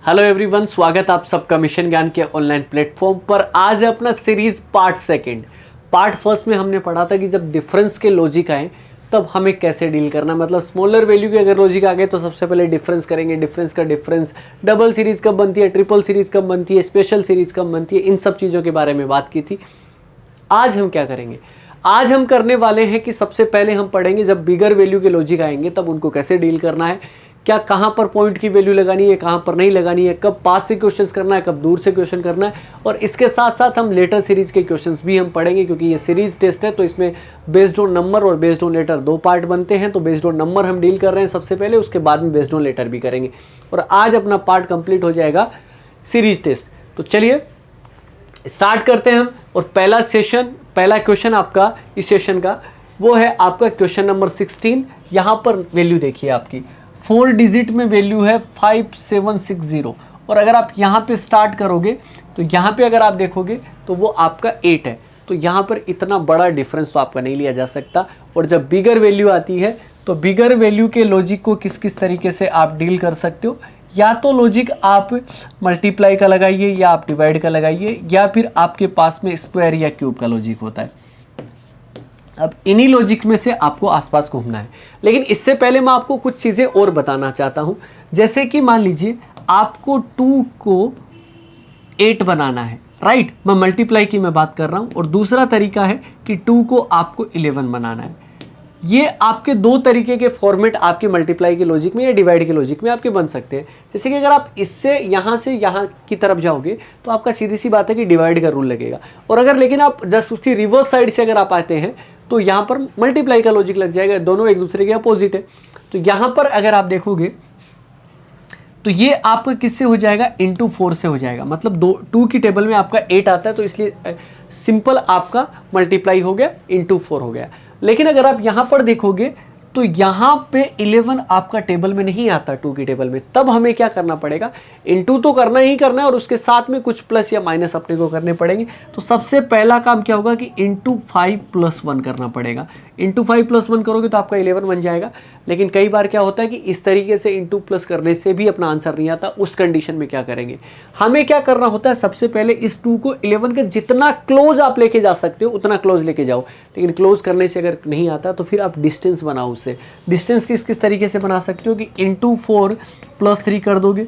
Hello everyone, स्वागत आप सबका मिशन ज्ञान के ऑनलाइन प्लेटफॉर्म पर। आज है अपना series part second. Part first में हमने पढ़ा था कि जब डिफरेंस के लॉजिक आए तब हमें कैसे डील करना, मतलब स्मॉलर वैल्यू के अगर लॉजिक आ गए तो सबसे पहले डिफरेंस करेंगे। डिफरेंस का डिफरेंस, डबल सीरीज कब बनती है, ट्रिपल सीरीज कब बनती है, स्पेशल सीरीज कब बनती है, इन सब चीज़ों के बारे में बात की थी। आज हम क्या करेंगे, आज हम करने वाले हैं कि सबसे पहले हम पढ़ेंगे जब बिगर वैल्यू के लॉजिक आएंगे तब उनको कैसे डील करना है, क्या कहाँ पर पॉइंट की वैल्यू लगानी है, कहाँ पर नहीं लगानी है, कब पास से क्वेश्चंस करना है, कब दूर से क्वेश्चन करना है। और इसके साथ साथ हम लेटर सीरीज के क्वेश्चंस भी हम पढ़ेंगे, क्योंकि ये सीरीज टेस्ट है तो इसमें बेस्ड ऑन नंबर और बेस्ड ऑन लेटर दो पार्ट बनते हैं। तो बेस्ड ऑन नंबर हम डील कर रहे हैं सबसे पहले, उसके बाद में बेस्ड ऑन लेटर भी करेंगे। और आज अपना पार्ट कंप्लीट हो जाएगा सीरीज टेस्ट। तो चलिए स्टार्ट करते हैं हम। और पहला क्वेश्चन आपका इस सेशन का वो है आपका क्वेश्चन नंबर 16। यहाँ पर वैल्यू देखिए, आपकी 4 डिजिट में वैल्यू है 5760। और अगर आप यहाँ पे स्टार्ट करोगे तो यहाँ पे अगर आप देखोगे तो वो आपका 8 है। तो यहाँ पर इतना बड़ा डिफरेंस तो आपका नहीं लिया जा सकता। और जब बिगर वैल्यू आती है तो बिगर वैल्यू के लॉजिक को किस किस तरीके से आप डील कर सकते हो, या तो लॉजिक आप मल्टीप्लाई का लगाइए या आप डिवाइड का लगाइए, या फिर आपके पास में स्क्वायर या क्यूब का लॉजिक होता है। अब इन्हीं लॉजिक में से आपको आसपास घूमना है। लेकिन इससे पहले मैं आपको कुछ चीज़ें और बताना चाहता हूं। जैसे कि मान लीजिए आपको 2 को 8 बनाना है, राइट। मैं मल्टीप्लाई की मैं बात कर रहा हूं। और दूसरा तरीका है कि 2 को आपको 11 बनाना है। ये आपके दो तरीके के फॉर्मेट आपके मल्टीप्लाई के लॉजिक में या डिवाइड के लॉजिक में आपके बन सकते हैं। जैसे कि अगर आप इससे यहाँ की तरफ जाओगे तो आपका सीधी सी बात है कि डिवाइड का रूल लगेगा। और अगर लेकिन आप जस्ट उसकी रिवर्स साइड से अगर आप आते हैं तो यहाँ पर मल्टीप्लाई का लॉजिक लग जाएगा। दोनों एक दूसरे के अपोजिट है। तो यहाँ पर अगर आप देखोगे तो ये आपका किससे हो जाएगा, इंटू 4 से हो जाएगा। मतलब 2 की टेबल में आपका 8 आता है तो इसलिए सिंपल आपका मल्टीप्लाई हो गया, इंटू 4 हो गया। लेकिन अगर आप यहाँ पर देखोगे तो यहाँ पे 11 आपका टेबल में नहीं आता 2 की टेबल में। तब हमें क्या करना पड़ेगा, इंटू तो करना ही करना है और उसके साथ में कुछ प्लस या माइनस अपने को करने पड़ेंगे। तो सबसे पहला काम क्या होगा कि इंटू 5 + 1 करना पड़ेगा। इंटू 5 + 1 करोगे तो आपका 11 बन जाएगा। लेकिन कई बार क्या होता है कि इस तरीके से इंटू प्लस करने से भी अपना आंसर नहीं आता। उस कंडीशन में क्या करेंगे, हमें क्या करना होता है, सबसे पहले इस 2 को 11 के जितना क्लोज आप लेके जा सकते हो उतना क्लोज लेके जाओ। लेकिन क्लोज करने से अगर नहीं आता तो फिर आप डिस्टेंस बनाओ। उससे डिस्टेंस किस तरीके से बना सकते हो कि इंटू 4 + 3 कर दोगे,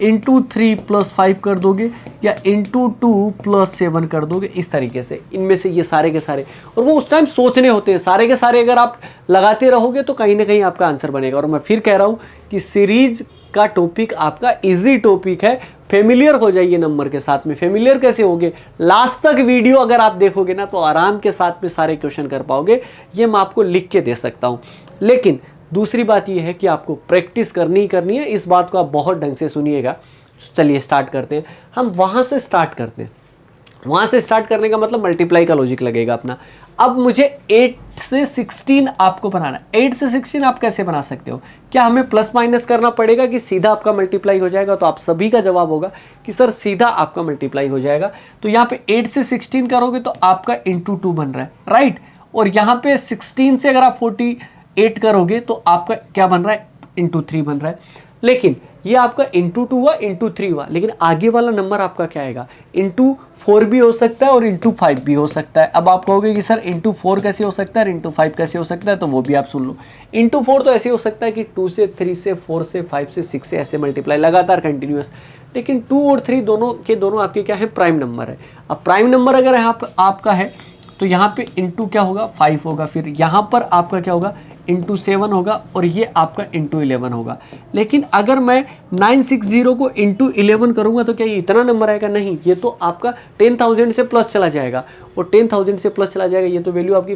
इंटू 3 + 5 कर दोगे, या इंटू 2 + 7 कर दोगे। इस तरीके से इनमें से ये सारे के सारे, और वो उस टाइम सोचने होते हैं सारे के सारे। अगर आप लगाते रहोगे तो कहीं ना कहीं आपका आंसर बनेगा। और मैं फिर कह रहा हूँ कि सीरीज का टॉपिक आपका इजी टॉपिक है। फेमिलियर हो जाइए नंबर के साथ में। फेमिलियर कैसे होगे, लास्ट तक वीडियो अगर आप देखोगे ना तो आराम के साथ में सारे क्वेश्चन कर पाओगे। ये मैं आपको लिख के दे सकता हूँ। लेकिन दूसरी बात यह है कि आपको प्रैक्टिस करनी ही करनी है। इस बात को आप बहुत ढंग से सुनिएगा। चलिए स्टार्ट करते हैं। हम वहाँ से स्टार्ट करते हैं। वहाँ से स्टार्ट करने का मतलब मल्टीप्लाई का लॉजिक लगेगा अपना। अब मुझे 8 से 16 आपको बनाना है। 8 से 16 आप कैसे बना सकते हो, क्या हमें प्लस माइनस करना पड़ेगा कि सीधा आपका मल्टीप्लाई हो जाएगा? तो आप सभी का जवाब होगा कि सर सीधा आपका मल्टीप्लाई हो जाएगा। तो यहाँ पे 8 से 16 करोगे तो आपका इंटू 2 बन रहा है, राइट। और यहाँ पे 16 से अगर आप 48 करोगे तो आपका क्या बन रहा है, इंटू 3 बन रहा है। लेकिन ये आपका इंटू 2 हुआ, इंटू 3 हुआ। लेकिन आगे वाला नंबर आपका क्या आएगा, इंटू 4 भी हो सकता है और इंटू 5 भी हो सकता है। अब आप कहोगे कि सर इंटू 4 कैसे हो सकता है, इंटू 5 कैसे हो सकता है, तो वो भी आप सुन लो। इंटू 4 तो ऐसे हो सकता है कि 2 से 3 से 4 से 5 से 6 से ऐसे मल्टीप्लाई लगातार कंटिन्यूअस। लेकिन 2 और 3 दोनों के दोनों आपके क्या है, प्राइम नंबर है। अब प्राइम नंबर अगर आपका है तो यहाँ पे इंटू क्या होगा, 5 होगा। फिर यहाँ पर आपका क्या होगा, इंटू 7 होगा। और ये आपका इंटू 11 होगा। लेकिन अगर मैं 960 को इंटू 11 करूँगा तो क्या ये इतना नंबर आएगा? नहीं, ये तो आपका 10,000 से प्लस चला जाएगा। और 10,000 से प्लस चला जाएगा, ये तो वैल्यू आपकी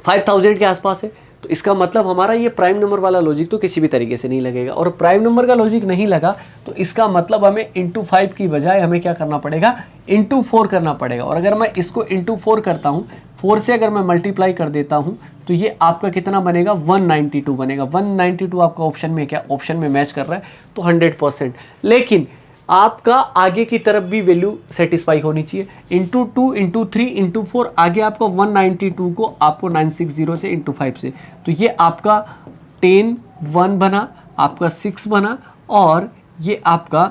5,000 के आसपास है। तो इसका मतलब हमारा ये प्राइम नंबर वाला लॉजिक तो किसी भी तरीके से नहीं लगेगा। और प्राइम नंबर का लॉजिक नहीं लगा तो इसका मतलब हमें इंटू 5 की बजाय हमें क्या करना पड़ेगा, इंटू 4 करना पड़ेगा। और अगर मैं इसको इंटू 4 करता हूँ, 4 से अगर मैं मल्टीप्लाई कर देता हूँ तो ये आपका कितना बनेगा, 192 बनेगा। 192 आपका ऑप्शन में क्या, ऑप्शन में मैच कर रहा है तो 100%। लेकिन आपका आगे की तरफ भी वैल्यू सेटिस्फाई होनी चाहिए। इंटू 2 इंटू 3 इंटू 4 आगे आपका 192 को आपको 960 से इंटू 5 से, तो ये आपका 10 1 बना, आपका 6 बना और ये आपका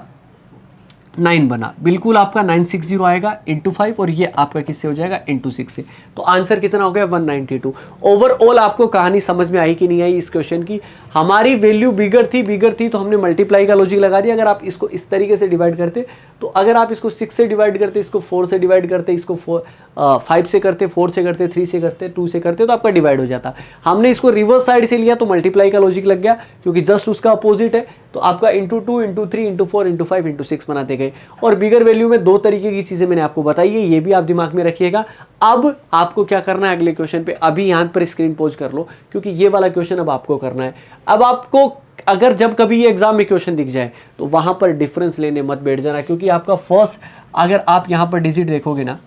9 बना, बिल्कुल आपका 960 आएगा इंटू 5 और ये आपका किससे हो जाएगा इंटू 6 से। तो आंसर कितना हो गया 192। ओवरऑल आपको कहानी समझ में आई कि नहीं आई इस क्वेश्चन की? हमारी वैल्यू बिगर थी तो हमने मल्टीप्लाई का लॉजिक लगा दिया। अगर आप इसको इस तरीके से डिवाइड करते तो अगर आप इसको 6 से डिवाइड करते, इसको 4 से डिवाइड करते, इसको 5 से करते, 4 से करते, 3 से करते, 2 से करते तो आपका डिवाइड हो जाता। हमने इसको रिवर्स साइड से लिया तो मल्टीप्लाई का लॉजिक लग गया क्योंकि जस्ट उसका अपोजिट है। तो आपका into 2 into 3 into 4 into 5 into 6 बनाते गए। और बिगर वैल्यू में 2 तरीके की चीजें मैंने आपको बताई है, ये भी आप दिमाग में रखिएगा। अब आपको क्या करना है अगले क्वेश्चन पे, अभी यहां पर स्क्रीन पॉज कर लो क्योंकि ये वाला क्वेश्चन अब आपको करना है। अब आपको अगर जब कभी ये एग्जाम में क्वेश्चन दिख जाए तो वहां पर डिफरेंस लेने मत बैठ जाना क्योंकि आपका फर्स्ट, अगर आप यहां पर डिजिट देखोगे ना,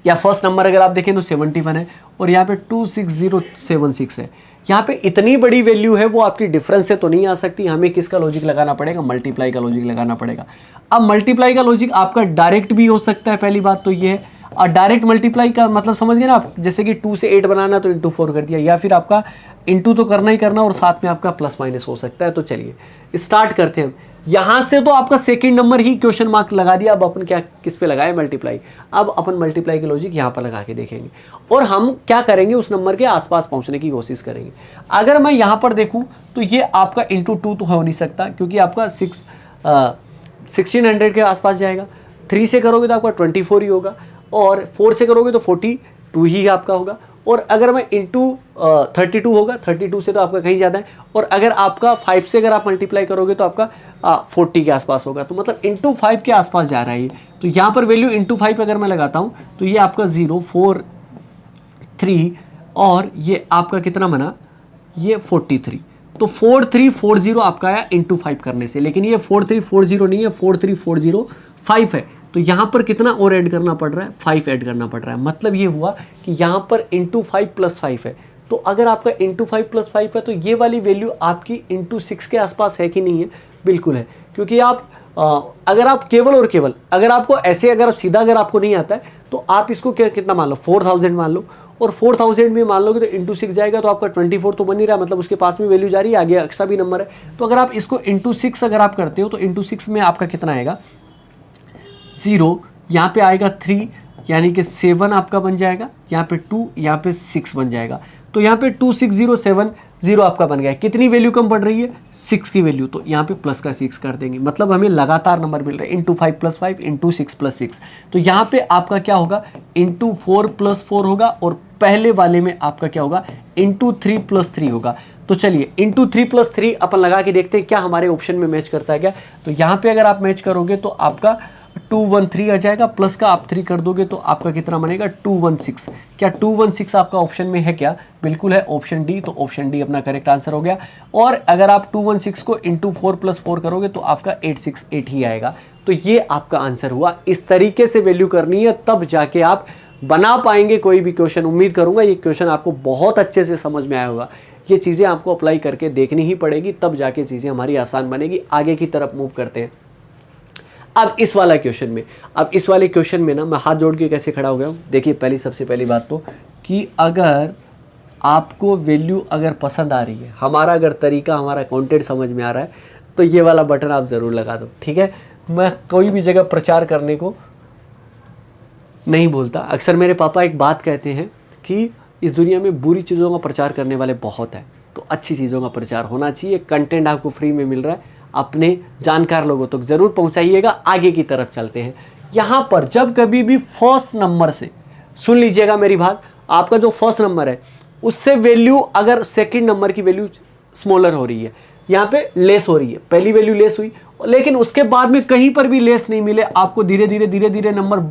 या फर्स्ट नंबर अगर आप देखें तो 71 है और यहाँ पे 26076 है। यहाँ पे इतनी बड़ी वैल्यू है, वो आपकी डिफरेंस से तो नहीं आ सकती। हमें किसका लॉजिक लगाना पड़ेगा? मल्टीप्लाई का लॉजिक लगाना पड़ेगा। अब मल्टीप्लाई का लॉजिक आपका डायरेक्ट भी हो सकता है, पहली बात तो ये है। और डायरेक्ट मल्टीप्लाई का मतलब समझ गए ना आप, जैसे कि 2 से 8 बनाना तो इंटू 4 कर दिया, या फिर आपका इंटू तो करना ही करना और साथ में आपका प्लस माइनस हो सकता है। तो चलिए स्टार्ट करते हैं। यहां से तो आपका सेकंड नंबर ही क्वेश्चन मार्क लगा दिया। अब अपन क्या किस पे लगाए? मल्टीप्लाई। अब अपन मल्टीप्लाई के लॉजिक यहां पर लगा के देखेंगे और हम क्या करेंगे, उस नंबर के आसपास पहुंचने की कोशिश करेंगे। अगर मैं यहां पर देखूं तो ये आपका इंटू 2 तो हो नहीं सकता क्योंकि आपका 1600 के आसपास जाएगा। 3 से करोगे तो आपका 24 ही होगा और 4 से करोगे तो 42 ही आपका होगा। और अगर मैं इंटू 32 होगा, 32 से तो आपका कहीं ज़्यादा है। और अगर आपका 5 से अगर आप मल्टीप्लाई करोगे तो आपका 40 के आसपास होगा। तो मतलब इंटू 5 के आसपास जा रहा है ये। तो यहाँ पर वैल्यू इंटू 5 अगर मैं लगाता हूँ तो ये आपका 0 4 3 और ये आपका कितना बना? ये 43। तो 4340 आपका आया इंटू 5 करने से, लेकिन ये 4340 नहीं है, 43405 है। तो यहाँ पर कितना और ऐड करना पड़ रहा है? 5 ऐड करना पड़ रहा है। मतलब ये हुआ कि यहाँ पर इंटू 5 प्लस 5 है। तो अगर आपका इंटू 5 प्लस 5 है तो ये वाली वैल्यू आपकी इंटू 6 के आसपास है कि नहीं है? बिल्कुल है, क्योंकि आप अगर आप केवल और केवल अगर आपको ऐसे अगर आप सीधा अगर आपको नहीं आता है तो आप इसको कितना मान लो? 4000 मान लो। और 4000 में मान लोगे तो इंटू 6 जाएगा तो आपका 24 तो बन ही रहा, मतलब उसके पास में वैल्यू जा रही है, आगे एक्स्ट्रा भी नंबर है। तो अगर आप इसको इंटू 6 अगर आप करते हो तो इंटू 6 में आपका कितना आएगा? 0, यहाँ पे आएगा 3, यानी कि 7 आपका बन जाएगा, यहाँ पे 2, यहाँ पे 6 बन जाएगा। तो यहाँ पे 26070 आपका बन गया। कितनी वैल्यू कम पड़ रही है? 6 की वैल्यू। तो यहाँ पे प्लस का 6 कर देंगे, मतलब हमें लगातार नंबर मिल रहा है। Into 5 plus 5 into 6 plus 6। तो यहाँ पे आपका क्या होगा? इंटू 4 प्लस 4 होगा और पहले वाले में आपका क्या होगा? इंटू 3 प्लस 3 होगा। तो चलिए इंटू 3 प्लस 3 अपन लगा के देखते हैं क्या हमारे ऑप्शन में मैच करता है क्या। तो यहाँ पे अगर आप मैच करोगे तो आपका 213 आ जाएगा, प्लस का आप 3 कर दोगे तो आपका कितना बनेगा? 216। क्या 216 आपका ऑप्शन में है क्या? बिल्कुल है, ऑप्शन डी। तो ऑप्शन डी अपना करेक्ट आंसर हो गया। और अगर आप 216 को इंटू 4 प्लस 4 करोगे तो आपका 868 ही आएगा। तो ये आपका आंसर हुआ। इस तरीके से वैल्यू करनी है, तब जाके आप बना पाएंगे कोई भी क्वेश्चन। उम्मीद करूंगा ये क्वेश्चन आपको बहुत अच्छे से समझ में आया होगा। ये चीज़ें आपको अप्लाई करके देखनी ही पड़ेगी, तब जाके चीज़ें हमारी आसान बनेगी। आगे की तरफ मूव करते हैं। अब इस वाला क्वेश्चन में, अब इस वाले क्वेश्चन में ना मैं हाथ जोड़ के कैसे खड़ा हो गया हूँ। देखिए सबसे पहली बात तो कि अगर आपको वैल्यू अगर पसंद आ रही है, हमारा अगर तरीका, हमारा कंटेंट समझ में आ रहा है तो ये वाला बटन आप ज़रूर लगा दो, ठीक है। मैं कोई भी जगह प्रचार करने को नहीं बोलता। अक्सर मेरे पापा एक बात कहते हैं कि इस दुनिया में बुरी चीज़ों का प्रचार करने वाले बहुत हैं, तो अच्छी चीज़ों का प्रचार होना चाहिए। कंटेंट आपको फ्री में मिल रहा है, अपने जानकार लोगों तक जरूर पहुंचाइएगा। आगे की तरफ चलते हैं। यहाँ पर जब कभी भी फर्स्ट नंबर से, सुन लीजिएगा मेरी बात, आपका जो फर्स्ट नंबर है उससे वैल्यू अगर सेकंड नंबर की वैल्यू स्मॉलर हो रही है, यहाँ पे लेस हो रही है, पहली वैल्यू लेस हुई लेकिन उसके बाद में कहीं पर भी लेस नहीं मिले, आपको धीरे धीरे नंबर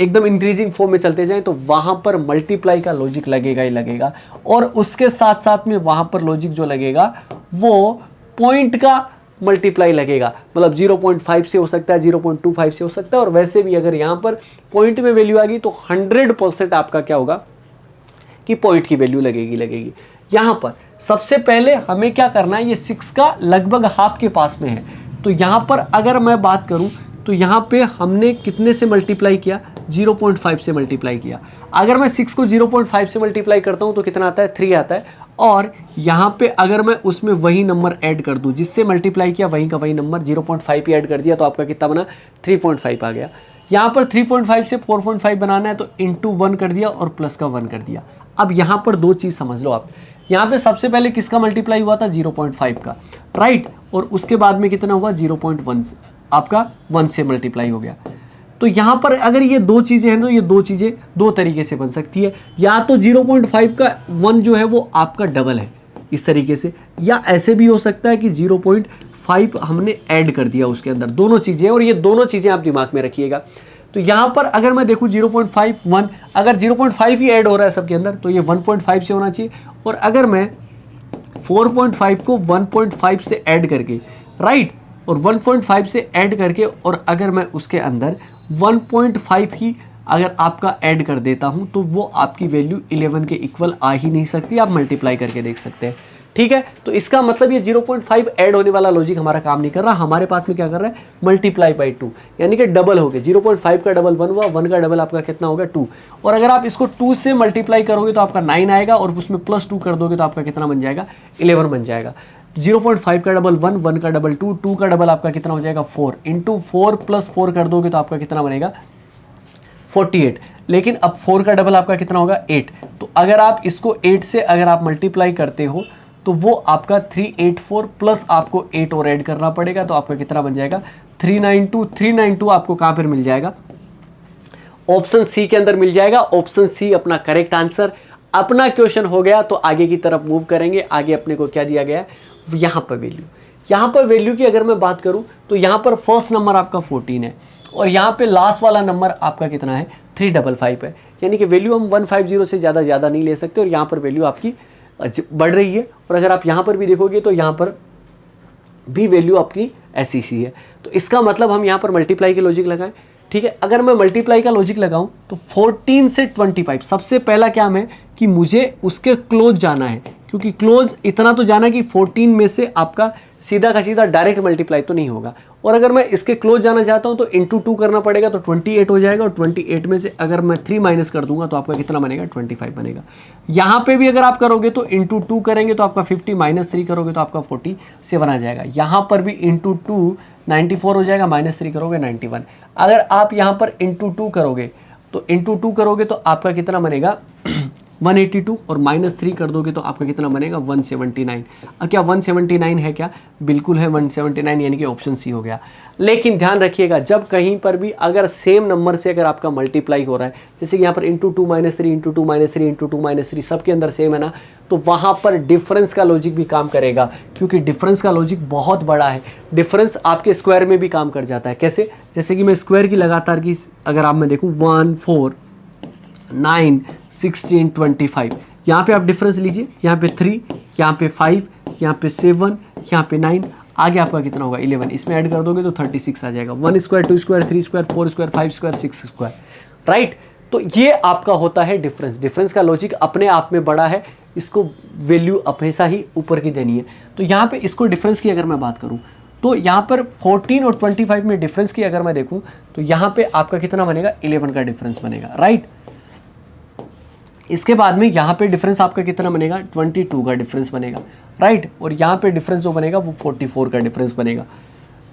एकदम इंक्रीजिंग फॉर्म में चलते जाएं, तो वहां पर मल्टीप्लाई का लॉजिक लगेगा ही लगेगा। और उसके साथ साथ में वहां पर लॉजिक जो लगेगा वो पॉइंट का मल्टीप्लाई लगेगा, मतलब 0.5 से हो सकता है, 0.25 से हो सकता है। और वैसे भी अगर यहाँ पर पॉइंट में वैल्यू आ गई तो 100% आपका क्या होगा कि पॉइंट की वैल्यू लगेगी। यहाँ पर सबसे पहले हमें क्या करना है, ये 6 का लगभग हाफ के पास में है। तो यहाँ पर अगर मैं बात करूँ तो यहाँ पे हमने कितने से मल्टीप्लाई किया? 0.5 से मल्टीप्लाई किया। अगर मैं 6 को 0.5 से मल्टीप्लाई करता हूँ तो कितना आता है? 3 आता है। और यहाँ पे अगर मैं उसमें वही नंबर ऐड कर दूँ जिससे मल्टीप्लाई किया, वही का वही नंबर 0.5 ही ऐड कर दिया, तो आपका कितना बना 3.5 आ गया। यहाँ पर 3.5 से 4.5 बनाना है तो इंटू 1 कर दिया और प्लस का 1 कर दिया। अब यहाँ पर दो चीज़ समझ लो आप, यहाँ पे सबसे पहले किसका मल्टीप्लाई हुआ था 0.5 का, राइट, और उसके बाद में कितना हुआ 0.1 आपका 1 से मल्टीप्लाई हो गया। तो यहाँ पर अगर ये दो चीज़ें हैं तो ये दो चीज़ें दो तरीके से बन सकती है, या तो 0.5 का 1 जो है वो आपका डबल है इस तरीके से, या ऐसे भी हो सकता है कि 0.5 हमने ऐड कर दिया उसके अंदर, दोनों चीज़ें। और ये दोनों चीज़ें आप दिमाग में रखिएगा। तो यहाँ पर अगर मैं देखूँ 0.5 1, अगर 0.5 ही ऐड हो रहा है सबके अंदर तो ये 1.5 से होना चाहिए, और अगर मैं 4.5 को 1.5 से ऐड करके, राइट, और 1.5 से ऐड करके, और अगर मैं उसके अंदर 1.5 ही अगर आपका ऐड कर देता हूं तो वो आपकी वैल्यू 11 के इक्वल आ ही नहीं सकती। आप मल्टीप्लाई करके देख सकते हैं, ठीक है। तो इसका मतलब ये 0.5 ऐड होने वाला लॉजिक हमारा काम नहीं कर रहा, हमारे पास में क्या कर रहा है मल्टीप्लाई बाई 2, यानी कि डबल हो गया। 0.5 का डबल 1 हुआ, 1 का डबल आपका कितना हो गया 2, और अगर आप इसको 2 से मल्टीप्लाई करोगे तो आपका 9 आएगा, और उसमें प्लस 2 कर दोगे तो आपका कितना बन जाएगा 11 बन जाएगा। 0.5 का डबल 1, 1 का डबल 2, 2 का डबल आपका कितना हो जाएगा 4, इंटू 4 प्लस 4 कर दोगे तो आपका कितना बनेगा 48। लेकिन अब 4 का डबल आपका कितना होगा 8, तो अगर आप इसको 8 से अगर आप मल्टीप्लाई करते हो तो वो आपका 384 प्लस आपको 8 और ऐड करना पड़ेगा, तो आपका कितना बन जाएगा 392। 392 आपको कहाँ पर मिल जाएगा, ऑप्शन सी के अंदर मिल जाएगा। ऑप्शन सी अपना करेक्ट आंसर। अपना क्वेश्चन हो गया तो आगे की तरफ मूव करेंगे। आगे अपने को क्या दिया गया है, यहाँ पर वैल्यू, यहाँ पर वैल्यू की अगर मैं बात करूँ तो यहाँ पर फर्स्ट नंबर आपका 14 है, और यहाँ पे लास्ट वाला नंबर आपका कितना है 355 है, यानी कि वैल्यू हम 150 से ज़्यादा नहीं ले सकते, और यहाँ पर वैल्यू आपकी बढ़ रही है। और अगर आप यहाँ पर भी देखोगे तो यहाँ पर भी वैल्यू आपकी ऐसी सी है। तो इसका मतलब हम यहाँ पर मल्टीप्लाई की लॉजिक लगाएं, ठीक है। अगर मैं मल्टीप्लाई का लॉजिक लगाऊं तो 14 से 25, सबसे पहला क्या है कि मुझे उसके क्लोज जाना है, क्योंकि क्लोज इतना तो जाना कि 14 में से आपका सीधा का सीधा डायरेक्ट मल्टीप्लाई तो नहीं होगा। और अगर मैं इसके क्लोज जाना चाहता हूं तो इंटू 2 करना पड़ेगा, तो 28 हो जाएगा, और 28 में से अगर मैं 3 माइनस कर दूंगा तो आपका कितना बनेगा 25 बनेगा। यहाँ पे भी अगर आप करोगे तो इंटू 2 करेंगे तो आपका 50, माइनस 3 करोगे तो आपका 47 आ जाएगा। यहाँ पर भी इंटू 2 94 हो जाएगा, माइनस 3 करोगे 91। अगर आप यहाँ पर इंटू 2 करोगे तो आपका कितना बनेगा 182, और माइनस 3 कर दोगे तो आपका कितना बनेगा 179। अब क्या 179 है क्या, बिल्कुल है 179, यानी कि ऑप्शन सी हो गया। लेकिन ध्यान रखिएगा जब कहीं पर भी अगर सेम नंबर से अगर आपका मल्टीप्लाई हो रहा है, जैसे कि यहाँ पर into 2 minus 3 into 2 minus 3 into 2 minus 3 सबके अंदर सेम है ना, तो वहाँ पर डिफरेंस का लॉजिक भी काम करेगा, क्योंकि डिफरेंस का लॉजिक बहुत बड़ा है। डिफरेंस आपके स्क्वायर में भी काम कर जाता है। कैसे, जैसे कि मैं स्क्वायर की लगातार की अगर आप मैं देखूँ 1 4 9 16 25, यहाँ पे आप डिफरेंस लीजिए, यहाँ पे 3, यहाँ पे 5, यहाँ पे 7, यहाँ पे 9, आगे आपका कितना होगा 11, इसमें ऐड कर दोगे तो 36 आ जाएगा। 1 square 2 square 3 square 4 square 5 square 6 square, right. तो ये आपका होता है डिफरेंस। डिफरेंस का लॉजिक अपने आप में बड़ा है, इसको वैल्यू हमेशा ही ऊपर की देनी है। तो यहाँ पे इसको डिफरेंस की अगर मैं बात करूँ तो यहाँ पर 14 और 25 में डिफरेंस की अगर मैं देखूँ तो यहाँ पे आपका कितना बनेगा 11 का डिफरेंस बनेगा, राइट। इसके बाद में यहाँ पे डिफरेंस आपका कितना बनेगा 22 का डिफरेंस बनेगा, राइट। और यहाँ पे डिफरेंस जो बनेगा वो 44 का डिफरेंस बनेगा।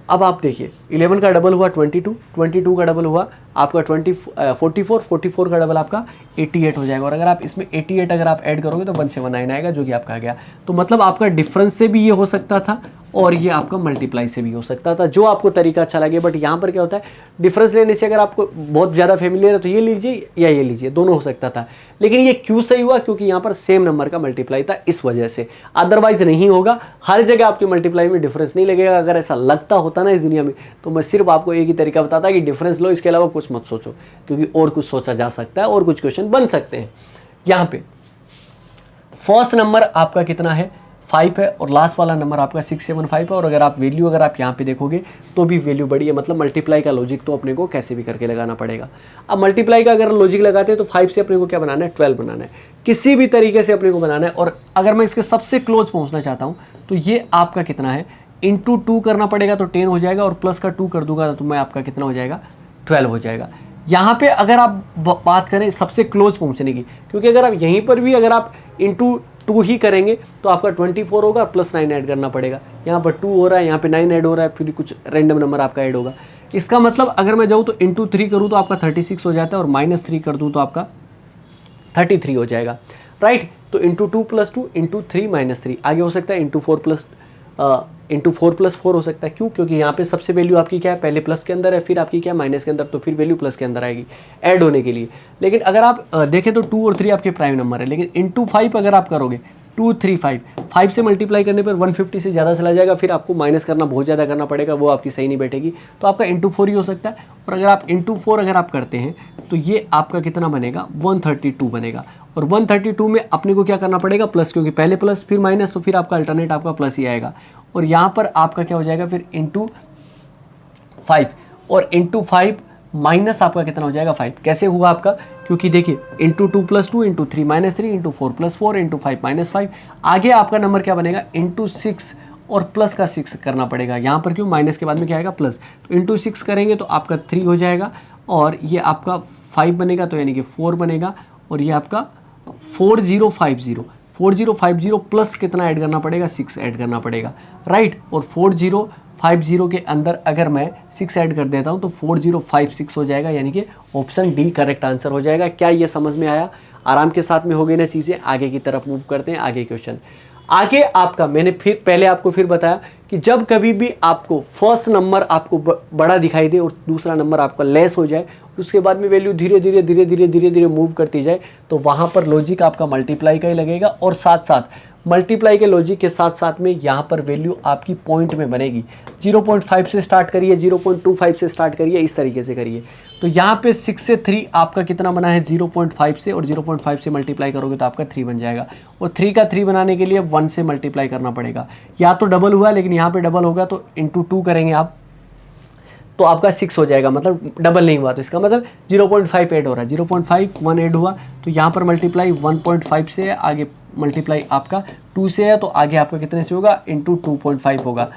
अब आप देखिए 11 का डबल हुआ 22, 22 का डबल हुआ आपका 44, 44 का डबल आपका 88 हो जाएगा। और अगर आप इसमें 88 अगर आप ऐड करोगे तो 179 आएगा, जो कि आपका आ गया। तो मतलब आपका डिफरेंस से भी ये हो सकता था और ये आपका मल्टीप्लाई से भी हो सकता था, जो आपको तरीका अच्छा लगे। बट यहाँ पर क्या होता है, डिफरेंस लेने से अगर आपको बहुत ज़्यादा फेमिलियर है तो ये लीजिए या ये लीजिए, दोनों हो सकता था। लेकिन ये क्यों सही हुआ, क्योंकि यहाँ पर सेम नंबर का मल्टीप्लाई था, इस वजह से। अदरवाइज नहीं होगा, हर जगह आपकी मल्टीप्लाई में डिफरेंस नहीं लगेगा। अगर ऐसा लगता होता ना इस दुनिया में तो मैं सिर्फ आपको एक ही तरीका बताता कि डिफरेंस लो, इसके अलावा कुछ मत सोचो, क्योंकि और कुछ सोचा जा सकता है और कुछ क्वेश्चन बन सकते हैं। यहाँ पे फर्स्ट नंबर आपका कितना है 5 है, और लास्ट वाला नंबर आपका 675 है। और अगर आप वैल्यू अगर आप यहाँ पे देखोगे तो भी वैल्यू बड़ी है, मतलब मल्टीप्लाई का लॉजिक तो अपने को कैसे भी करके लगाना पड़ेगा। अब मल्टीप्लाई का अगर लॉजिक लगाते हैं तो 5 से अपने को क्या बनाना है 12 बनाना है, किसी भी तरीके से अपने को बनाना है। और अगर मैं इसके सबसे क्लोज पहुँचना चाहता हूँ तो ये आपका कितना है इंटू 2 करना पड़ेगा तो 10 हो जाएगा, और प्लस का 2 कर दूंगा तो मैं आपका कितना हो जाएगा 12 हो जाएगा। यहाँ पे अगर आप बात करें सबसे क्लोज पहुँचने की, क्योंकि अगर आप यहीं पर भी अगर आप इंटू 2 ही करेंगे तो आपका 24 होगा, प्लस 9 ऐड करना पड़ेगा। यहाँ पर 2 हो रहा है, यहाँ पे 9 ऐड हो रहा है, फिर कुछ रैंडम नंबर आपका ऐड होगा। इसका मतलब अगर मैं जाऊँ तो इंटू 3 करूँ तो आपका 36 हो जाता है, और -3 कर दूँ तो आपका 33 हो जाएगा, राइट। तो इंटू 2 + 2 इंटू 3 - 3 आगे हो सकता है इंटू 4 + 4 हो सकता है। क्यों? क्योंकि यहाँ पे सबसे वैल्यू आपकी क्या है, पहले प्लस के अंदर है, फिर आपकी क्या है माइनस के अंदर, तो फिर वैल्यू प्लस के अंदर आएगी ऐड होने के लिए। लेकिन अगर आप देखें तो 2 और 3 आपके प्राइम नंबर है, लेकिन इंटू 5 अगर आप करोगे 2 3 5 से मल्टीप्लाई करने पर 150 से ज़्यादा चला जाएगा, फिर आपको माइनस करना बहुत ज़्यादा करना पड़ेगा, वो आपकी सही नहीं बैठेगी। तो आपका इंटू 4 ही हो सकता है। और अगर आप इंटू 4 अगर आप करते हैं तो ये आपका कितना बनेगा, 132 बनेगा। और 132 में अपने को क्या करना पड़ेगा, प्लस, क्योंकि पहले प्लस फिर माइनस, तो फिर आपका अल्टरनेट आपका प्लस ही आएगा। और यहाँ पर आपका क्या हो जाएगा फिर इंटू 5, और इंटू 5 माइनस आपका कितना हो जाएगा 5। कैसे हुआ आपका, क्योंकि देखिए इंटू 2 + 2 इंटू 3 - 3 इंटू 4 + 4 इंटू 5 - 5। आगे आपका नंबर क्या बनेगा, इंटू 6 और प्लस का 6 करना पड़ेगा। यहाँ पर क्यों, माइनस के बाद में क्या आएगा प्लस, तो इंटू 6 करेंगे तो आपका 3 हो जाएगा, और ये आपका 5 बनेगा, तो यानी कि 4 बनेगा, और ये आपका 4050 प्लस कितना ऐड करना पड़ेगा, 6 ऐड करना पड़ेगा, राइट। और 4050 के अंदर अगर मैं 6 ऐड कर देता हूं तो 4056 हो जाएगा, यानी कि ऑप्शन डी करेक्ट आंसर हो जाएगा। क्या ये समझ में आया? आराम के साथ में हो गई ना चीज़ें। आगे की तरफ मूव करते हैं, आगे क्वेश्चन। आगे आपका मैंने फिर पहले आपको फिर बताया कि जब कभी भी आपको फर्स्ट नंबर आपको बड़ा दिखाई दे और दूसरा नंबर आपका लेस हो जाए, उसके बाद में वैल्यू धीरे धीरे मूव करती जाए, तो वहाँ पर लॉजिक आपका मल्टीप्लाई का ही लगेगा, और साथ साथ मल्टीप्लाई के लॉजिक के साथ साथ में यहाँ पर वैल्यू आपकी पॉइंट में बनेगी। 0.5 से स्टार्ट करिए, 0.25 से स्टार्ट करिए, इस तरीके से करिए। तो यहाँ पे 6 से 3 आपका कितना बना है 0.5 से, और 0.5 से मल्टीप्लाई करोगे तो आपका 3 बन जाएगा। और 3 का 3 बनाने के लिए 1 से मल्टीप्लाई करना पड़ेगा। या तो डबल हुआ, लेकिन यहाँ पे डबल होगा तो इंटू 2 करेंगे आप, तो आपका 6 हो जाएगा, मतलब डबल नहीं हुआ, तो इसका मतलब 0.5 ऐड हो रहा है। 0.5 1 ऐड हुआ, तो यहाँ पर मल्टीप्लाई 1.5 से है, आगे मल्टीप्लाई आपका 2 से है, तो आगे आपका कितने से होगा, इंटू 2.5 होगा।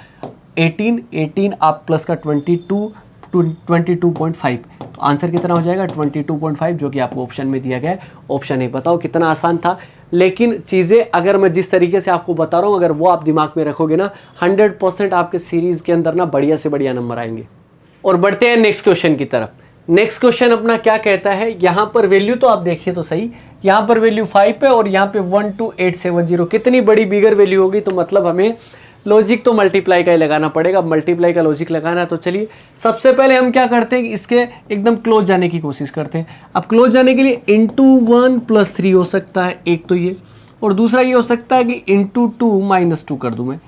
18 आप प्लस का 22.5, तो आंसर कितना हो जाएगा 22.5, जो कि आपको ऑप्शन में दिया गया है। ऑप्शन है। बताओ कितना आसान था। लेकिन चीज़ें अगर मैं जिस तरीके से आपको बता रहा हूँ, अगर वो आप दिमाग में रखोगे ना, 100% आपके सीरीज़ के अंदर ना बढ़िया से बढ़िया नंबर आएंगे। और बढ़ते हैं नेक्स्ट क्वेश्चन की तरफ। नेक्स्ट क्वेश्चन अपना क्या कहता है, यहाँ पर वैल्यू तो आप देखिए तो सही, यहाँ पर वैल्यू 5 है और यहाँ पे 12870, कितनी बड़ी बिगर वैल्यू होगी, तो मतलब हमें लॉजिक तो मल्टीप्लाई का ही लगाना पड़ेगा। मल्टीप्लाई का लॉजिक लगाना है, तो चलिए सबसे पहले हम क्या करते हैं, इसके एकदम क्लोज जाने की कोशिश करते हैं। अब क्लोज जाने के लिए इंटू 1 + 3 हो सकता है, एक तो ये, और दूसरा ये हो सकता है कि इंटू 2 - 2 कर दूं मैं,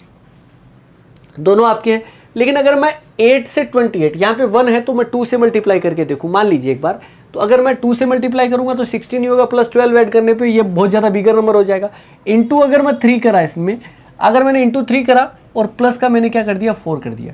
दोनों आपके हैं। लेकिन अगर मैं 8 से 28, यहाँ पे 1 है तो मैं 2 से मल्टीप्लाई करके देखूँ, मान लीजिए एक बार, तो अगर मैं 2 से मल्टीप्लाई करूंगा तो 16 ही होगा, प्लस 12 ऐड करने पे ये बहुत ज़्यादा बिगर नंबर हो जाएगा। इंटू अगर मैं 3 करा, इसमें अगर मैंने इंटू 3 करा और प्लस का मैंने क्या कर दिया 4 कर दिया,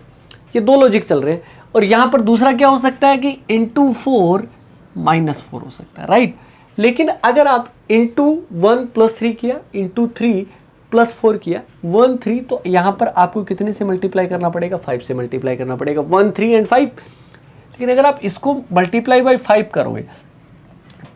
ये दो लॉजिक चल रहे हैं। और यहाँ पर दूसरा क्या हो सकता है कि इंटू 4 - 4 हो सकता है, राइट। लेकिन अगर आप इंटू 1 + 3 किया, इंटू 3 + 4 किया, 1 3, तो यहाँ पर आपको कितने से मल्टीप्लाई करना पड़ेगा, 5 से मल्टीप्लाई करना पड़ेगा, 1 3 एंड 5। लेकिन अगर आप इसको मल्टीप्लाई बाई 5 करोगे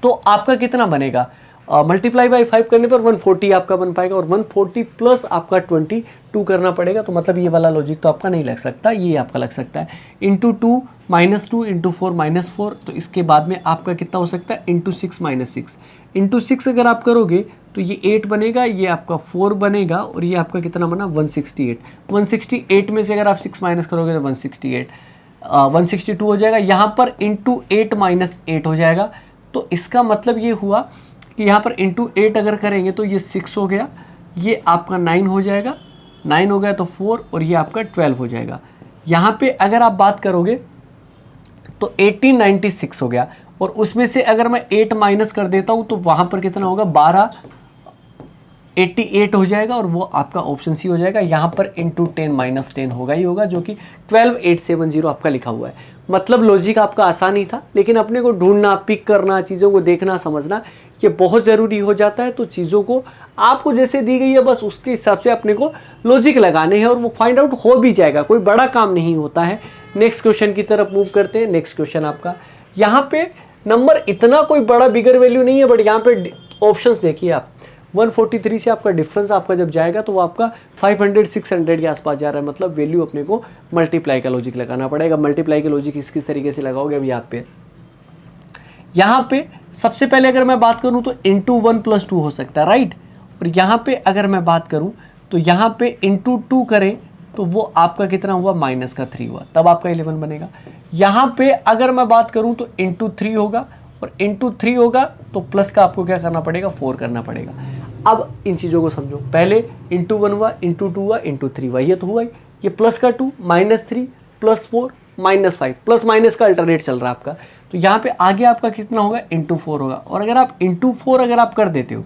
तो आपका कितना बनेगा, मल्टीप्लाई बाई 5 करने पर 140 आपका बन पाएगा, और 140 प्लस आपका 22 करना पड़ेगा। तो मतलब ये वाला लॉजिक तो आपका नहीं लग सकता, ये आपका लग सकता है इंटू 2 - 2 इंटू 4 - 4। तो इसके बाद में आपका कितना हो सकता है, इंटू 6 - 6 इंटू 6 अगर आप करोगे तो ये 8 बनेगा, ये आपका 4 बनेगा, और ये आपका कितना बना 168। 168 में से अगर आप 6 माइनस करोगे तो 162 हो जाएगा। यहाँ पर इंटू 8 - 8 हो जाएगा। तो इसका मतलब ये हुआ कि यहाँ पर इंटू 8 अगर करेंगे तो ये 6 हो गया, ये आपका 9 हो जाएगा, 9 हो गया तो 4, और ये आपका 12 हो जाएगा। यहाँ पे अगर आप बात करोगे तो 1896 हो गया, और उसमें से अगर मैं 8 माइनस कर देता हूँ तो वहाँ पर कितना होगा 1288 हो जाएगा, और वो आपका ऑप्शन सी हो जाएगा। यहाँ पर इंटू 10 - 10 होगा ही होगा, जो कि 12870 आपका लिखा हुआ है। मतलब लॉजिक आपका आसान ही था, लेकिन अपने को ढूंढना, पिक करना, चीज़ों को देखना, समझना, ये बहुत ज़रूरी हो जाता है। तो चीज़ों को आपको जैसे दी गई है बस उसके हिसाब से अपने को लॉजिक लगाने हैं, और वो फाइंड आउट हो भी जाएगा, कोई बड़ा काम नहीं होता है। नेक्स्ट क्वेश्चन की तरफ मूव करते हैं। नेक्स्ट क्वेश्चन आपका, यहाँ पे नंबर इतना कोई बड़ा बिगर वैल्यू नहीं है, बट यहाँ पे ऑप्शंस देखिए आप, 143 से आपका डिफरेंस आपका जब जाएगा तो वो आपका 500 600 के आसपास जा रहा है, मतलब वैल्यू अपने को मल्टीप्लाई का लॉजिक लगाना पड़ेगा। मल्टीप्लाई का लॉजिक किस तरीके से लगाओगे अब यहाँ पे सबसे पहले अगर मैं बात करूँ तो इंटू 1 + 2 हो सकता है, राइट। और यहाँ पे अगर मैं बात करूँ तो यहाँ पे इंटू 2 करें तो वो आपका कितना हुआ, -3 हुआ, तब आपका 11 बनेगा। यहाँ पे अगर मैं बात करूँ तो इंटू 3 होगा, और इंटू 3 होगा तो प्लस का आपको क्या करना पड़ेगा, 4 करना पड़ेगा। अब इन चीज़ों को समझो, पहले इंटू 1 हुआ, इंटू 2 हुआ, इंटू 3 हुआ, ये तो हुआ ही। ये प्लस का 2 -3 + 4 -5, प्लस माइनस का अल्टरनेट चल रहा है आपका। तो यहाँ पे आगे आपका कितना होगा, इंटू 4 होगा। और अगर आप इंटू 4 अगर आप कर देते हो,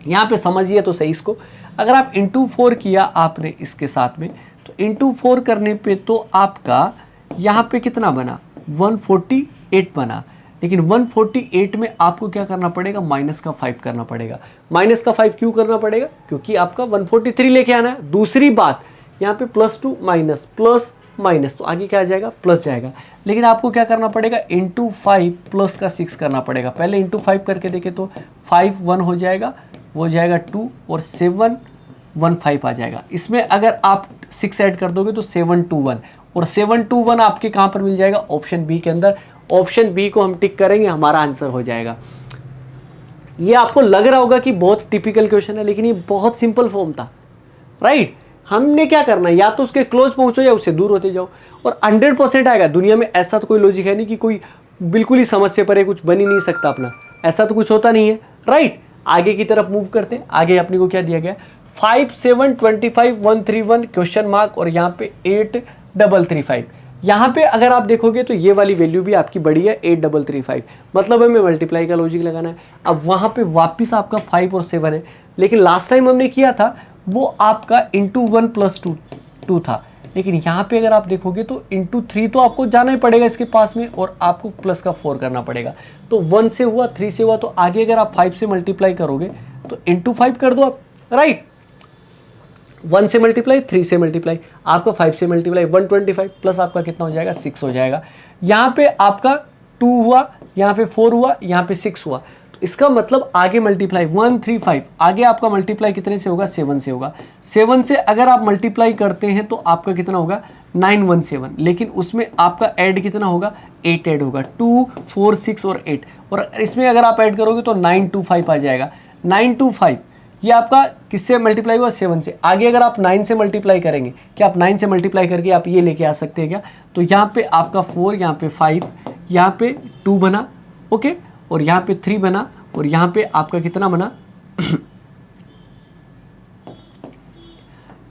यहाँ पे समझिए तो सही इसको, अगर आप इंटू 4 किया आपने इसके साथ में, तो इंटू 4 करने पे तो आपका यहाँ पे कितना बना, 148 बना। लेकिन 148 में आपको क्या करना पड़ेगा, -5 करना पड़ेगा। -5 क्यों करना पड़ेगा, क्योंकि आपका 143 लेके आना है। दूसरी बात यहाँ पे +2 माइनस प्लस माइनस, तो आगे क्या आ जाएगा, प्लस जाएगा। लेकिन आपको क्या करना पड़ेगा, इंटू 5 प्लस का 6 करना पड़ेगा। पहले इंटू 5 करके देखें तो 5 1 हो जाएगा, वो जाएगा 2, और 7 1 5 आ जाएगा। इसमें अगर आप 6 ऐड कर दोगे तो 7 2 1, और 7 2 1 आपके कहाँ पर मिल जाएगा, ऑप्शन बी के अंदर। ऑप्शन बी को हम टिक करेंगे, हमारा आंसर हो जाएगा। ये आपको लग रहा होगा कि बहुत टिपिकल क्वेश्चन है, लेकिन ये बहुत सिंपल फॉर्म था, राइट। हमने क्या करना है, या तो उसके क्लोज पहुंचो या उससे दूर होते जाओ, और 100% आएगा। दुनिया में ऐसा तो कोई लॉजिक है नहीं कि कोई बिल्कुल ही समझ से परे कुछ बन ही नहीं सकता अपना, ऐसा तो कुछ होता नहीं है, राइट। आगे की तरफ मूव करते हैं। आगे अपने को क्या दिया गया, 5 7 25 131 क्वेश्चन मार्क, और यहाँ पे 8335। यहाँ पे अगर आप देखोगे तो ये वाली वैल्यू भी आपकी बड़ी है, 8335, मतलब हमें मल्टीप्लाई का लॉजिक लगाना है। अब वहाँ पे वापस आपका 5 और 7 है, लेकिन लास्ट टाइम हमने किया था वो आपका इंटू 1 + 2 था। लेकिन यहाँ पे अगर आप देखोगे तो इंटू 3 तो आपको जाना ही पड़ेगा इसके पास में, और आपको प्लस का 4 करना पड़ेगा। तो 1 से हुआ, 3 से हुआ, तो आगे अगर आप 5 से मल्टीप्लाई करोगे तो इंटू 5 कर दो आप, राइट। 1 से मल्टीप्लाई, 3 से मल्टीप्लाई, आपका 5 से मल्टीप्लाई 125, प्लस आपका कितना हो जाएगा, 6 हो जाएगा। यहाँ पे आपका 2 हुआ, यहाँ पे 4 हुआ, यहाँ पे 6 हुआ। तो इसका मतलब आगे मल्टीप्लाई 135, आगे आपका मल्टीप्लाई कितने से होगा, 7 से होगा। 7 से अगर आप मल्टीप्लाई करते हैं तो आपका कितना होगा, 917, लेकिन उसमें आपका ऐड कितना होगा, 8 ऐड होगा, 2 4 6 और 8, और इसमें अगर आप ऐड करोगे तो 925 आ जाएगा। 925 ये आपका किससे मल्टीप्लाई हुआ, 7 से। आगे अगर आप 9 से मल्टीप्लाई करेंगे, क्या आप 9 से मल्टीप्लाई करके आप ये लेके आ सकते हैं क्या, तो यहाँ पे आपका 4, यहाँ पे 5, यहाँ पे 2 बना, ओके, और यहाँ पे 3 बना, और यहाँ पे आपका कितना बना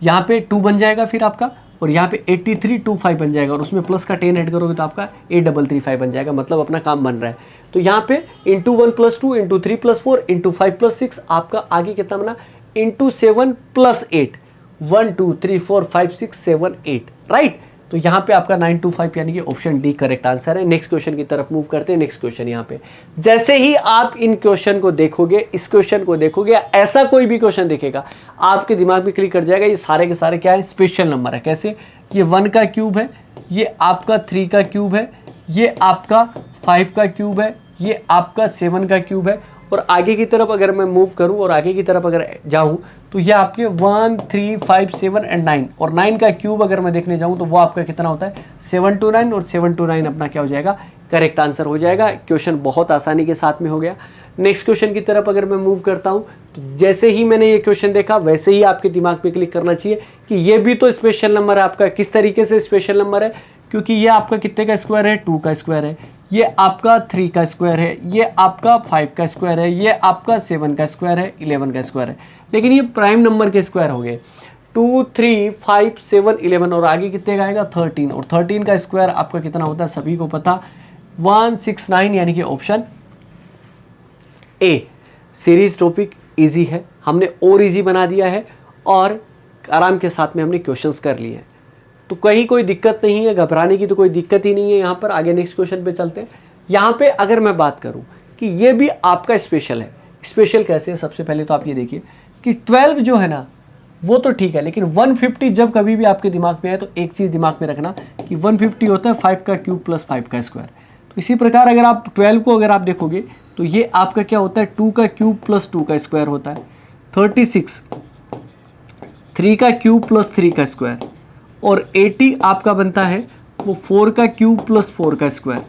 यहाँ पे 2 बन जाएगा फिर आपका, और यहाँ पे 8325 बन जाएगा, और उसमें प्लस का 10 ऐड करोगे तो आपका 8335 बन जाएगा, मतलब अपना काम बन रहा है। तो यहाँ पे इंटू 1 + 2 इंटू 3 + 4 इंटू 5 + 6 आपका आगे कितना बना, इंटू 7 + 8, 1 2 3 4 5 6 7 8, राइट। तो यहाँ पे आपका 925 यानी कि ऑप्शन डी करेक्ट आंसर है। नेक्स्ट क्वेश्चन की तरफ मूव करते हैं। नेक्स्ट क्वेश्चन यहाँ पे, जैसे ही आप इन क्वेश्चन को देखोगे, इस क्वेश्चन को देखोगे, ऐसा कोई भी क्वेश्चन दिखेगा आपके दिमाग में क्लिक कर जाएगा, ये सारे के सारे क्या है, स्पेशल नंबर है। कैसे, ये 1 का क्यूब है, ये आपका 3 का क्यूब है, ये आपका 5 का क्यूब है, ये आपका 7 का क्यूब है, और आगे की तरफ अगर मैं मूव करूं और आगे की तरफ अगर जाऊं तो ये आपके 1 3 5 7 एंड 9, और 9 का क्यूब अगर मैं देखने जाऊं तो वो आपका कितना होता है, 7 to 9, और 7 to 9 अपना क्या हो जाएगा, करेक्ट आंसर हो जाएगा। क्वेश्चन बहुत आसानी के साथ में हो गया। नेक्स्ट क्वेश्चन की तरफ अगर मैं मूव करता हूं तो जैसे ही मैंने ये क्वेश्चन देखा वैसे ही आपके दिमाग पे क्लिक करना चाहिए कि ये भी तो स्पेशल नंबर है आपका। किस तरीके से स्पेशल नंबर है, क्योंकि ये आपका कितने का स्क्वायर है, 2 का स्क्वायर है, ये आपका 3 का स्क्वायर है, ये आपका 5 का स्क्वायर है, ये आपका 7 का स्क्वायर है, 11 का स्क्वायर है, लेकिन ये प्राइम नंबर के स्क्वायर हो गए। 2 3 5 7 11, और आगे कितने का आएगा, 13, और 13 का स्क्वायर आपका कितना होता है, सभी को पता, 169, यानी कि option A. Series topic easy है, हमने और इजी बना दिया है, और आराम के साथ में हमने क्वेश्चंस कर लिए हैं, तो कहीं कोई दिक्कत नहीं है, घबराने की तो कोई दिक्कत ही नहीं है। यहाँ पर आगे नेक्स्ट क्वेश्चन पे चलते हैं। यहाँ पे अगर मैं बात करूँ कि ये भी आपका स्पेशल है। स्पेशल कैसे है, सबसे पहले तो आप ये देखिए कि 12 जो है ना वो तो ठीक है, लेकिन 150 जब कभी भी आपके दिमाग में आए तो एक चीज़ दिमाग में रखना कि 150 होता है 5 का क्यूब + 5 का स्क्वायर। तो इसी प्रकार अगर आप 12 को अगर आप देखोगे तो ये आपका क्या होता है 2 का क्यूब प्लस 2 का स्क्वायर होता है। 36 3 का क्यूब प्लस 3 का स्क्वायर, और 80 आपका बनता है वो 4 का क्यूब प्लस 4 का स्क्वायर।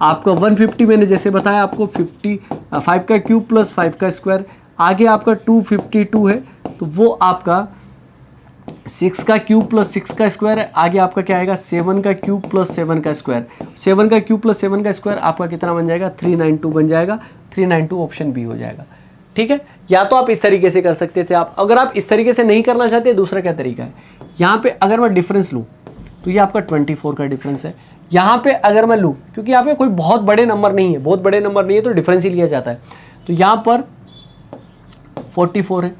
आपका 150 मैंने जैसे बताया आपको 5 का क्यूब प्लस 5 का स्क्वायर। आगे आपका 252 है तो वो आपका 6 का क्यूब प्लस 6 का स्क्वायर है। आगे आपका क्या आएगा 7 का क्यूब प्लस 7 का स्क्वायर। 7 का क्यूब प्लस 7 का स्क्वायर आपका कितना बन जाएगा 392 बन जाएगा। 392 ऑप्शन बी हो जाएगा। ठीक है, या तो आप इस तरीके से कर सकते थे आप। अगर आप इस तरीके से नहीं करना चाहते, दूसरा क्या तरीका है, यहाँ पे अगर मैं डिफरेंस लूँ तो ये आपका 24 का डिफरेंस है। यहाँ पे अगर मैं लूँ, क्योंकि यहाँ पे कोई बहुत बड़े नंबर नहीं है, बहुत बड़े नंबर नहीं है तो डिफरेंस ही लिया जाता है, तो यहाँ पर 44 है,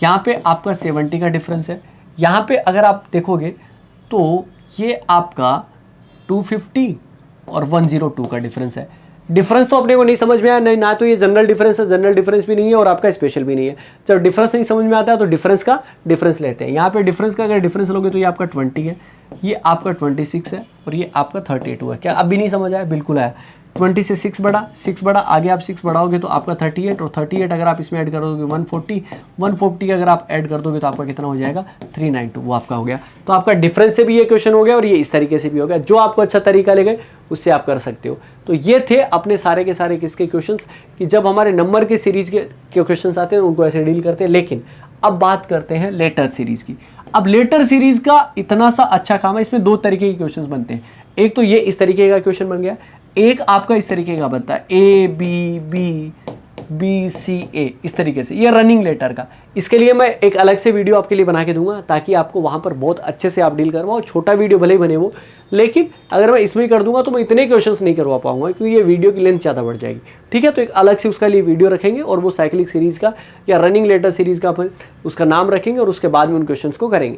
यहाँ पे आपका 70 का डिफरेंस है। यहाँ पे अगर आप देखोगे तो ये आपका 250 और 102 का डिफरेंस है। डिफरेंस तो अपने को नहीं समझ में आया, नहीं ना तो ये जनरल डिफरेंस है, जनरल डिफरेंस भी नहीं है और आपका स्पेशल भी नहीं है। जब डिफरेंस नहीं समझ में आता है तो डिफरेंस का डिफरेंस लेते हैं। यहाँ पे डिफरेंस का अगर डिफरेंस लोगे तो ये आपका 20 है, ये आपका 26 है और ये आपका 32 है। क्या अब भी नहीं समझ आया? बिल्कुल आया। 20 से 6 बड़ा, आगे आप 6 बढ़ाओगे तो आपका 38, और 38 अगर आप इसमें ऐड कर दोगे 140 अगर आप ऐड कर दोगे तो आपका कितना हो जाएगा 392, वो आपका हो गया। तो आपका डिफरेंस से भी ये क्वेश्चन हो गया और ये इस तरीके से भी हो गया। जो आपको अच्छा तरीका लगे उससे आप कर सकते हो। तो ये थे अपने सारे के सारे किसके क्वेश्चंस, कि जब हमारे नंबर के सीरीज के क्वेश्चंस आते हैं उनको ऐसे डील करते हैं। लेकिन अब बात करते हैं लेटर सीरीज की। अब लेटर सीरीज का इतना सा अच्छा काम है, इसमें 2 तरीके के क्वेश्चंस बनते हैं। एक तो ये इस तरीके का क्वेश्चन बन गया, एक आपका इस तरीके का बनता है A B B B C A, इस तरीके से, ये रनिंग लेटर का। इसके लिए मैं एक अलग से वीडियो आपके लिए बना के दूंगा ताकि आपको वहाँ पर बहुत अच्छे से आप डील कर पाओ। छोटा वीडियो भले ही बने वो, लेकिन अगर मैं इसमें ही कर दूंगा तो मैं इतने क्वेश्चंस नहीं करवा पाऊंगा क्योंकि ये वीडियो की लेंथ ज़्यादा बढ़ जाएगी। ठीक है, तो एक अलग से उसका लिए वीडियो रखेंगे और वो साइक्लिक सीरीज़ का या रनिंग लेटर सीरीज़ का अपन उसका नाम रखेंगे और उसके बाद में उन क्वेश्चन को करेंगे।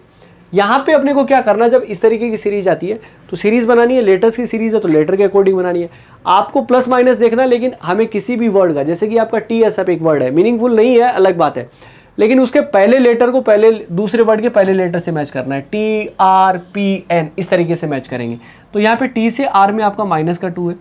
यहाँ पे अपने को क्या करना है, जब इस तरीके की सीरीज आती है तो सीरीज बनानी है, लेटर्स की सीरीज है तो लेटर के अकॉर्डिंग बनानी है। आपको प्लस माइनस देखना है, लेकिन हमें किसी भी वर्ड का, जैसे कि आपका TSF एक वर्ड है, मीनिंगफुल नहीं है अलग बात है, लेकिन उसके पहले लेटर को पहले दूसरे वर्ड के पहले लेटर से मैच करना है। TRPN इस तरीके से मैच करेंगे। तो यहाँ पे T से R में आपका माइनस का 2 है,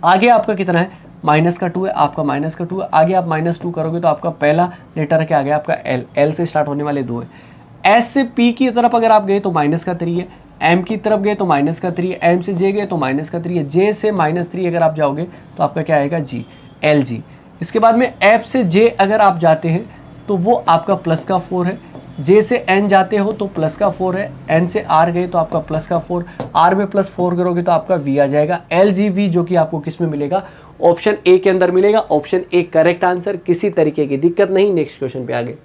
आगे आपका कितना है माइनस का 2 है, आपका माइनस का 2 है, आगे आप -2 करोगे तो आपका पहला लेटर क्या आ गया आपका L से स्टार्ट होने वाले 2 है। S से P की तरफ अगर आप गए तो माइनस का 3 है, M की तरफ गए तो माइनस का 3 है, M से J गए तो माइनस का 3 है, J से -3 अगर आप जाओगे तो आपका क्या आएगा G, LG। इसके बाद में F से J अगर आप जाते हैं तो वो आपका प्लस का 4 है, J से N जाते हो तो प्लस का 4 है, N से R गए तो आपका प्लस का 4, R में +4 करोगे तो आपका V आ जाएगा, LGV, जो कि आपको किस में मिलेगा ऑप्शन A के अंदर मिलेगा। ऑप्शन A करेक्ट आंसर, किसी तरीके की दिक्कत नहीं। नेक्स्ट क्वेश्चन पे आगे।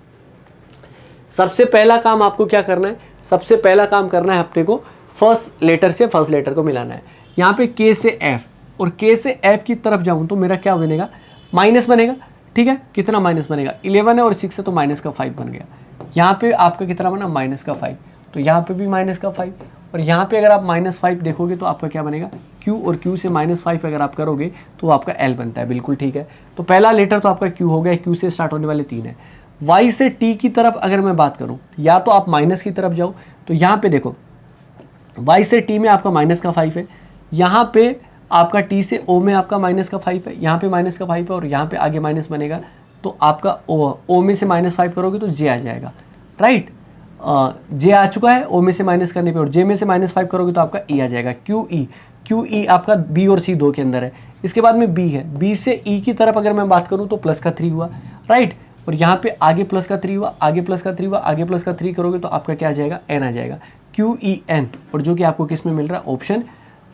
सबसे पहला काम आपको क्या करना है, सबसे पहला काम करना है अपने को फर्स्ट लेटर से फर्स्ट लेटर को मिलाना है। यहाँ पे K से F, और K से F की तरफ जाऊँ तो मेरा क्या बनेगा माइनस बनेगा। ठीक है, कितना माइनस बनेगा 11 है और 6 है तो -5 बन गया। यहाँ पे आपका कितना बना -5, तो यहाँ पे भी -5, और यहाँ पे अगर आप -5 देखोगे तो आपका क्या बनेगा Q, और Q से -5 अगर आप करोगे तो आपका L बनता है। बिल्कुल ठीक है, तो पहला लेटर तो आपका Q हो गया, Q से स्टार्ट होने वाले 3 है। Y से T की तरफ अगर मैं बात करूं, या तो आप माइनस की तरफ जाओ, तो यहाँ पे देखो Y से T में आपका -5 है, यहाँ पे आपका T से O में आपका -5 है, यहाँ पे -5 है और यहाँ पे आगे माइनस बनेगा, तो आपका O में से -5 करोगे तो J आ जाएगा। राइट, J आ चुका है O में से माइनस करने पे, और J में से -5 करोगे तो आपका E आ जाएगा। QE आपका B और C 2 के अंदर है। इसके बाद में B है, B से E की तरफ अगर मैं बात करूँ तो प्लस का 3 हुआ। राइट, और यहाँ पे आगे प्लस का 3 हुआ, आगे प्लस का 3 हुआ, आगे प्लस का 3 करोगे तो आपका क्या आ जाएगा N आ जाएगा, QEN, और जो कि आपको किस में मिल रहा है ऑप्शन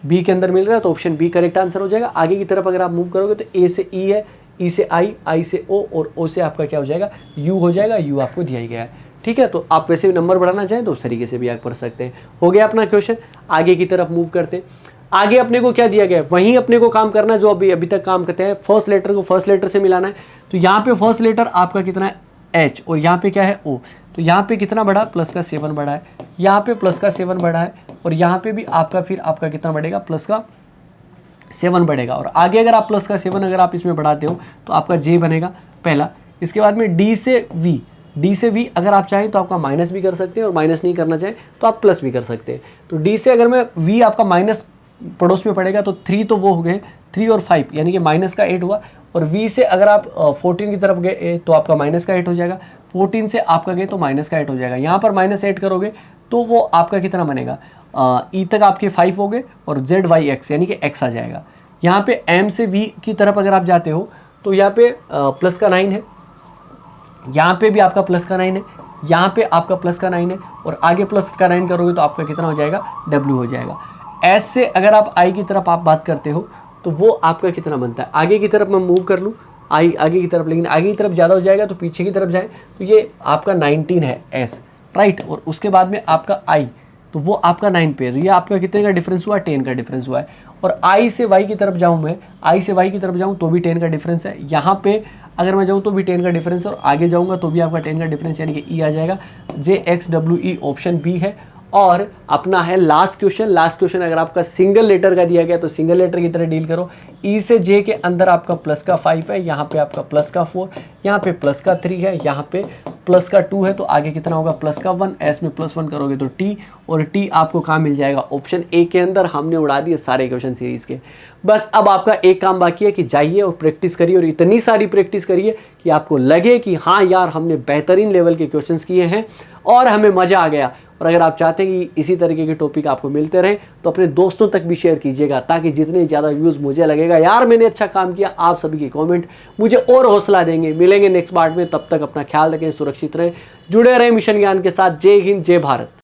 बी के अंदर मिल रहा है, तो ऑप्शन बी करेक्ट आंसर हो जाएगा। आगे की तरफ अगर आप मूव करोगे तो ए से ई है, ई से आई से ओ, और ओ से आपका क्या हो जाएगा यू हो जाएगा, यू आपको दिया गया है। ठीक है, तो आप वैसे भी नंबर बढ़ाना चाहें तो उस तरीके से भी आप पढ़ सकते हैं। हो गया अपना क्वेश्चन, आगे की तरफ मूव करते हैं। आगे अपने को क्या दिया गया है, वहीं अपने को काम करना है जो अभी तक काम करते हैं। फर्स्ट लेटर को फर्स्ट लेटर से मिलाना है, तो यहाँ पे फर्स्ट लेटर आपका कितना है एच, और यहाँ पे क्या है ओ, तो यहाँ पे कितना बढ़ा प्लस का 7 बढ़ा है, यहाँ पे प्लस का 7 बढ़ा है, और यहाँ पे भी आपका फिर आपका कितना बढ़ेगा प्लस का 7 बढ़ेगा। और आगे अगर आप प्लस का 7 अगर आप इसमें बढ़ाते हो तो आपका जे बनेगा पहला। इसके बाद में डी से वी अगर आप चाहें तो आपका माइनस भी कर सकते हैं, और माइनस नहीं करना चाहें तो आप प्लस भी कर सकते हैं। तो डी से अगर मैं वी आपका पड़ोस में पड़ेगा तो 3 तो वो हो गए, 3 और 5 यानी कि माइनस का 8 हुआ। और v से अगर आप 14 की तरफ गए तो आपका माइनस का 8 हो जाएगा, 14 से आपका गए तो माइनस का 8 हो जाएगा। यहाँ पर माइनस 8 करोगे तो वो आपका कितना बनेगा, ई तक आपके 5 हो गए और जेड वाई एक्स यानी कि एक्स आ जाएगा। यहाँ पे m से v की तरफ अगर आप जाते हो तो यहाँ पे प्लस का 9 है, यहाँ पे भी आपका प्लस का 9 है, यहाँ पे आपका प्लस का 9 है और आगे प्लस का 9 करोगे तो आपका कितना हो जाएगा, w हो जाएगा। s से अगर आप i की तरफ आप बात करते हो तो वो आपका कितना बनता है, आगे की तरफ मैं मूव कर लूँ i आगे की तरफ, लेकिन आगे की तरफ ज़्यादा हो जाएगा तो पीछे की तरफ जाए तो ये आपका 19 है s, राइट। और उसके बाद में आपका i तो वो आपका 9 पे, ये आपका कितने का डिफरेंस हुआ, 10 का डिफरेंस हुआ है। और i से y की तरफ जाऊँ, मैं i से y की तरफ जाऊँ तो भी 10 का डिफरेंस है, यहाँ पे अगर मैं जाऊँ तो भी 10 का डिफरेंस है और आगे जाऊँगा तो भी आपका 10 का डिफरेंस यानी कि ई आ जाएगा। JXWE ऑप्शन बी है। और अपना है लास्ट क्वेश्चन। लास्ट क्वेश्चन अगर आपका सिंगल लेटर का दिया गया तो सिंगल लेटर की तरह डील करो। ई से जे के अंदर आपका प्लस का 5 है, यहाँ पे आपका प्लस का 4, यहाँ पे प्लस का 3 है, यहाँ पे प्लस का 2 है तो आगे कितना होगा, प्लस का 1। एस में प्लस 1 करोगे तो टी, और टी आपको कहाँ मिल जाएगा, ऑप्शन ए के अंदर। हमने उड़ा दिए सारे क्वेश्चन सीरीज के। बस अब आपका एक काम बाकी है कि जाइए और प्रैक्टिस करिए, और इतनी सारी प्रैक्टिस करिए कि आपको लगे कि हाँ यार हमने बेहतरीन लेवल के क्वेश्चंस किए हैं और हमें मज़ा आ गया। और अगर आप चाहते हैं कि इसी तरीके के टॉपिक आपको मिलते रहें तो अपने दोस्तों तक भी शेयर कीजिएगा, ताकि जितने ज़्यादा व्यूज़ मुझे लगेगा यार मैंने अच्छा काम किया, आप सभी के कमेंट मुझे और हौसला देंगे। मिलेंगे नेक्स्ट पार्ट में, तब तक अपना ख्याल रखें, सुरक्षित रहें, जुड़े रहें मिशन ज्ञान के साथ। जय हिंद, जय भारत।